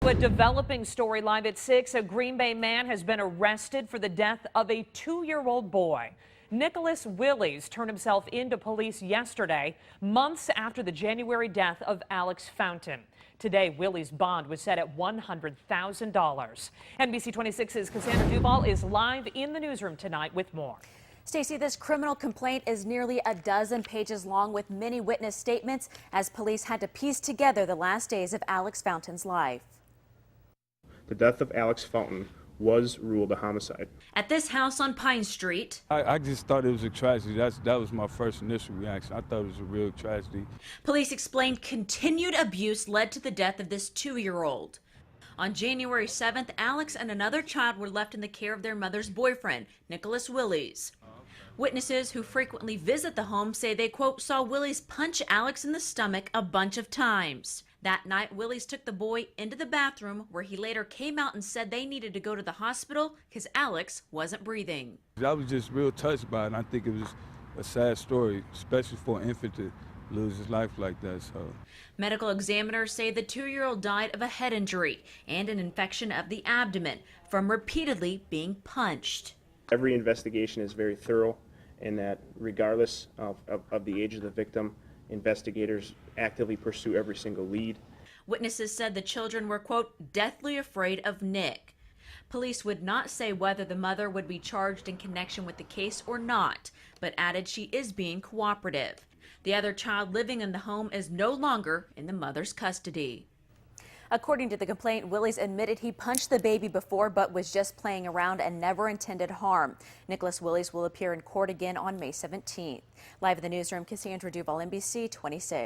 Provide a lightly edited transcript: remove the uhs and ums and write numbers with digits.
A developing story live at 6. A Green Bay man has been arrested for the death of a 2-year-old boy. Nicholas Willies turned himself into police yesterday, months after the January death of Alex Fountain. Today, Willies' bond was set at $100,000. NBC 26's Cassandra Duval is live in the newsroom tonight with more. Stacey, this criminal complaint is nearly a dozen pages long with many witness statements as police had to piece together the last days of Alex Fountain's life. The death of Alex Fountain was ruled a homicide. At this house on Pine Street, I just thought it was a tragedy. That was my first initial reaction. I thought it was a real tragedy. police explained continued abuse led to the death of this 2-year-old. On January 7th, Alex and another child were left in the care of their mother's boyfriend, Nicholas Willies. Witnesses who frequently visit the home say they, quote, saw Willies punch Alex in the stomach a bunch of times. That night, Willies took the boy into the bathroom where he later came out and said they needed to go to the hospital because Alex wasn't breathing. I was just real touched by it, and I think it was a sad story, especially for an infant to lose his life like that. So, Medical examiners say the 2-year-old died of a head injury and an infection of the abdomen from repeatedly being punched. Every investigation is very thorough in that regardless of the age of the victim, investigators actively pursue every single lead. Witnesses said the children were, quote, deathly afraid of Nick. Police would not say whether the mother would be charged in connection with the case or not, but added she is being cooperative. The other child living in the home is no longer in the mother's custody. According to the complaint, Willies admitted he punched the baby before but was just playing around and never intended harm. Nicholas Willies will appear in court again on May 17th. Live in the newsroom, Cassandra Duval, NBC 26.